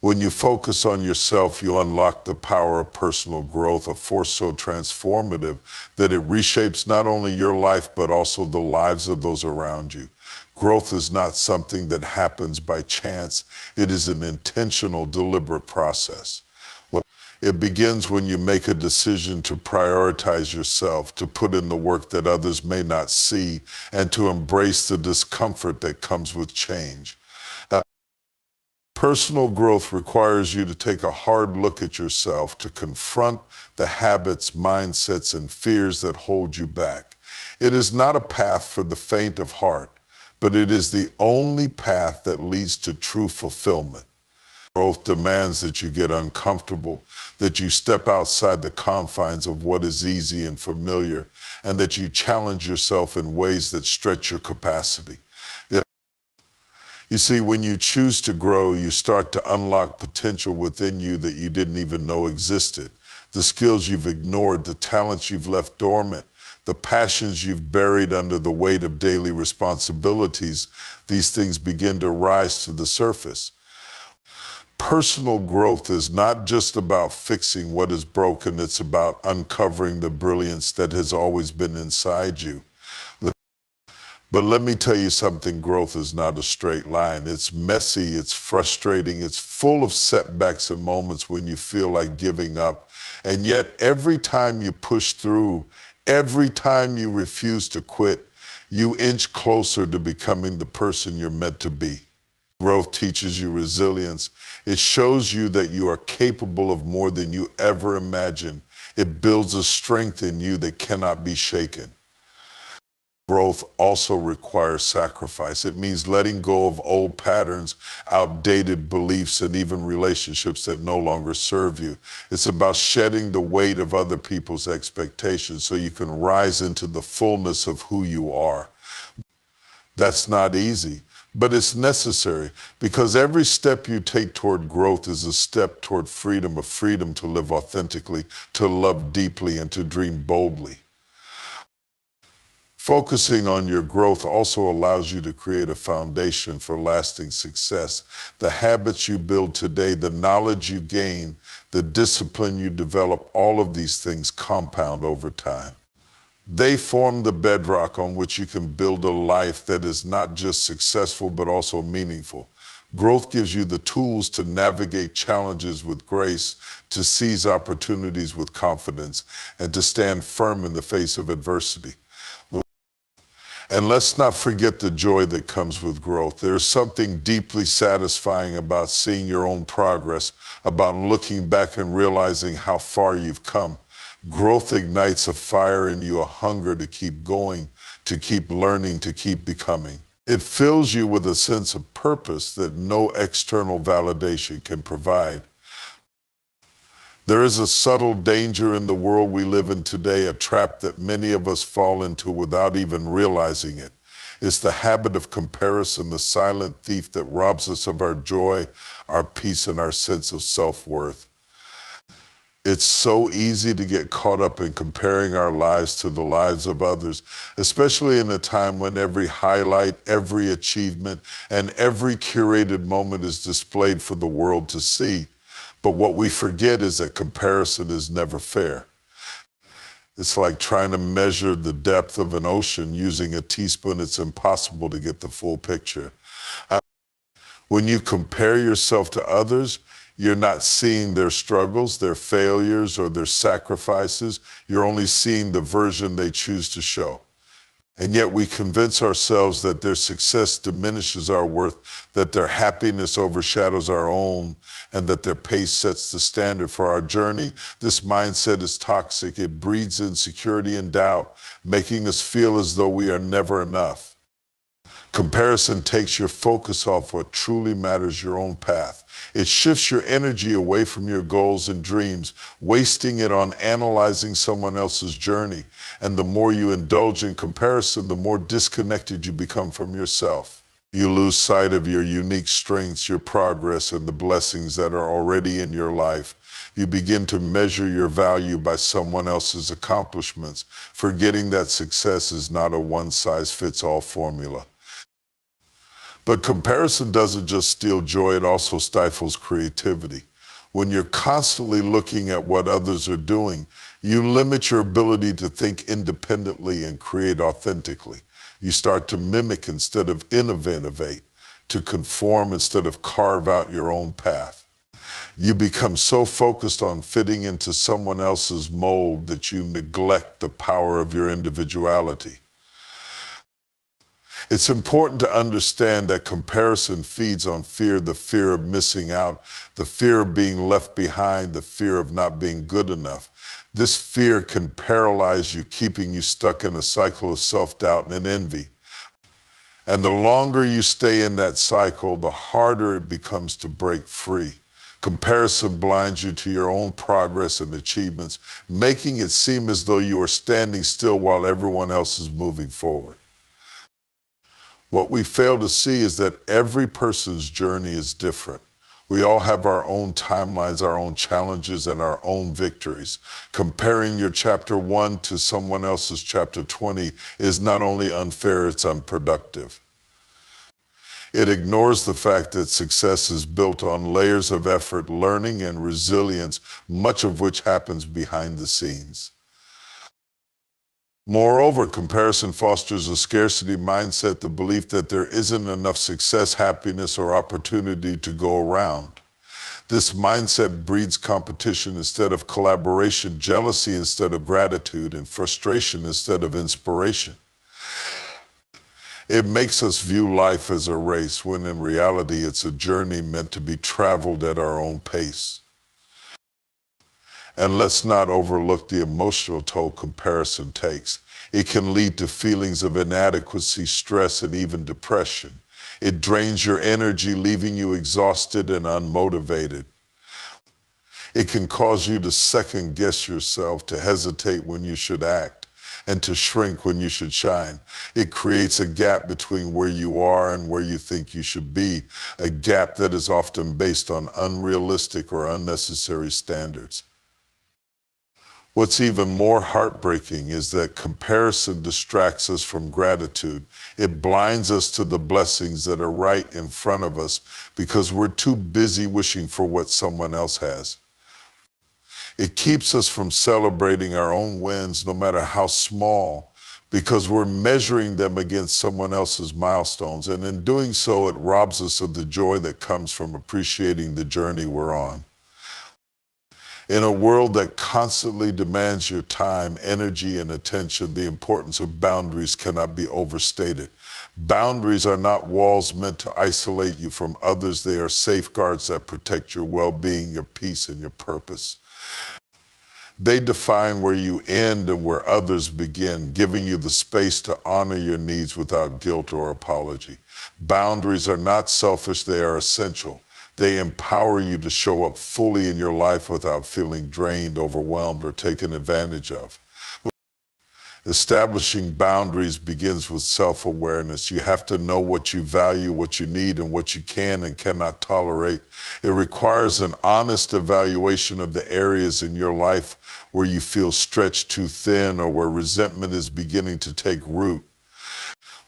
When you focus on yourself, you unlock the power of personal growth, a force so transformative that it reshapes not only your life, but also the lives of those around you. Growth is not something that happens by chance. It is an intentional, deliberate process. It begins when you make a decision to prioritize yourself, to put in the work that others may not see, and to embrace the discomfort that comes with change. Personal growth requires you to take a hard look at yourself, to confront the habits, mindsets, and fears that hold you back. It is not a path for the faint of heart, but it is the only path that leads to true fulfillment. Growth demands that you get uncomfortable, that you step outside the confines of what is easy and familiar, and that you challenge yourself in ways that stretch your capacity. You see, when you choose to grow, you start to unlock potential within you that you didn't even know existed. The skills you've ignored, the talents you've left dormant, the passions you've buried under the weight of daily responsibilities, these things begin to rise to the surface. Personal growth is not just about fixing what is broken, it's about uncovering the brilliance that has always been inside you. But let me tell you something, growth is not a straight line. It's messy, it's frustrating, it's full of setbacks and moments when you feel like giving up. And yet every time you push through, every time you refuse to quit, you inch closer to becoming the person you're meant to be. Growth teaches you resilience. It shows you that you are capable of more than you ever imagined. It builds a strength in you that cannot be shaken. Growth also requires sacrifice. It means letting go of old patterns, outdated beliefs, and even relationships that no longer serve you. It's about shedding the weight of other people's expectations so you can rise into the fullness of who you are. That's not easy, but it's necessary because every step you take toward growth is a step toward freedom, a freedom to live authentically, to love deeply, and to dream boldly. Focusing on your growth also allows you to create a foundation for lasting success. The habits you build today, the knowledge you gain, the discipline you develop, all of these things compound over time. They form the bedrock on which you can build a life that is not just successful, but also meaningful. Growth gives you the tools to navigate challenges with grace, to seize opportunities with confidence, and to stand firm in the face of adversity. And let's not forget the joy that comes with growth. There's something deeply satisfying about seeing your own progress, about looking back and realizing how far you've come. Growth ignites a fire in you, a hunger to keep going, to keep learning, to keep becoming. It fills you with a sense of purpose that no external validation can provide. There is a subtle danger in the world we live in today, a trap that many of us fall into without even realizing it. It's the habit of comparison, the silent thief that robs us of our joy, our peace, and our sense of self-worth. It's so easy to get caught up in comparing our lives to the lives of others, especially in a time when every highlight, every achievement, and every curated moment is displayed for the world to see. But what we forget is that comparison is never fair. It's like trying to measure the depth of an ocean using a teaspoon. It's impossible to get the full picture. When you compare yourself to others, you're not seeing their struggles, their failures, or their sacrifices. You're only seeing the version they choose to show. And yet we convince ourselves that their success diminishes our worth, that their happiness overshadows our own, and that their pace sets the standard for our journey. This mindset is toxic. It breeds insecurity and doubt, making us feel as though we are never enough. Comparison takes your focus off what truly matters, your own path. It shifts your energy away from your goals and dreams, wasting it on analyzing someone else's journey. And the more you indulge in comparison, the more disconnected you become from yourself. You lose sight of your unique strengths, your progress, and the blessings that are already in your life. You begin to measure your value by someone else's accomplishments, forgetting that success is not a one-size-fits-all formula. But comparison doesn't just steal joy, it also stifles creativity. When you're constantly looking at what others are doing, you limit your ability to think independently and create authentically. You start to mimic instead of innovate, to conform instead of carve out your own path. You become so focused on fitting into someone else's mold that you neglect the power of your individuality. It's important to understand that comparison feeds on fear, the fear of missing out, the fear of being left behind, the fear of not being good enough. This fear can paralyze you, keeping you stuck in a cycle of self-doubt and envy. And the longer you stay in that cycle, the harder it becomes to break free. Comparison blinds you to your own progress and achievements, making it seem as though you are standing still while everyone else is moving forward. What we fail to see is that every person's journey is different. We all have our own timelines, our own challenges, and our own victories. Comparing your chapter 1 to someone else's chapter 20 is not only unfair, it's unproductive. It ignores the fact that success is built on layers of effort, learning, and resilience, much of which happens behind the scenes. Moreover, comparison fosters a scarcity mindset, the belief that there isn't enough success, happiness, or opportunity to go around. This mindset breeds competition instead of collaboration, jealousy instead of gratitude, and frustration instead of inspiration. It makes us view life as a race, when in reality it's a journey meant to be traveled at our own pace. And let's not overlook the emotional toll comparison takes. It can lead to feelings of inadequacy, stress, and even depression. It drains your energy, leaving you exhausted and unmotivated. It can cause you to second guess yourself, to hesitate when you should act, and to shrink when you should shine. It creates a gap between where you are and where you think you should be, a gap that is often based on unrealistic or unnecessary standards. What's even more heartbreaking is that comparison distracts us from gratitude. It blinds us to the blessings that are right in front of us because we're too busy wishing for what someone else has. It keeps us from celebrating our own wins, no matter how small, because we're measuring them against someone else's milestones. And in doing so, it robs us of the joy that comes from appreciating the journey we're on. In a world that constantly demands your time, energy, and attention, the importance of boundaries cannot be overstated. Boundaries are not walls meant to isolate you from others. They are safeguards that protect your well-being, your peace, and your purpose. They define where you end and where others begin, giving you the space to honor your needs without guilt or apology. Boundaries are not selfish, they are essential. They empower you to show up fully in your life without feeling drained, overwhelmed, or taken advantage of. Establishing boundaries begins with self-awareness. You have to know what you value, what you need, and what you can and cannot tolerate. It requires an honest evaluation of the areas in your life where you feel stretched too thin or where resentment is beginning to take root.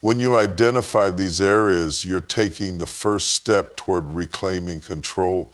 When you identify these areas, you're taking the first step toward reclaiming control.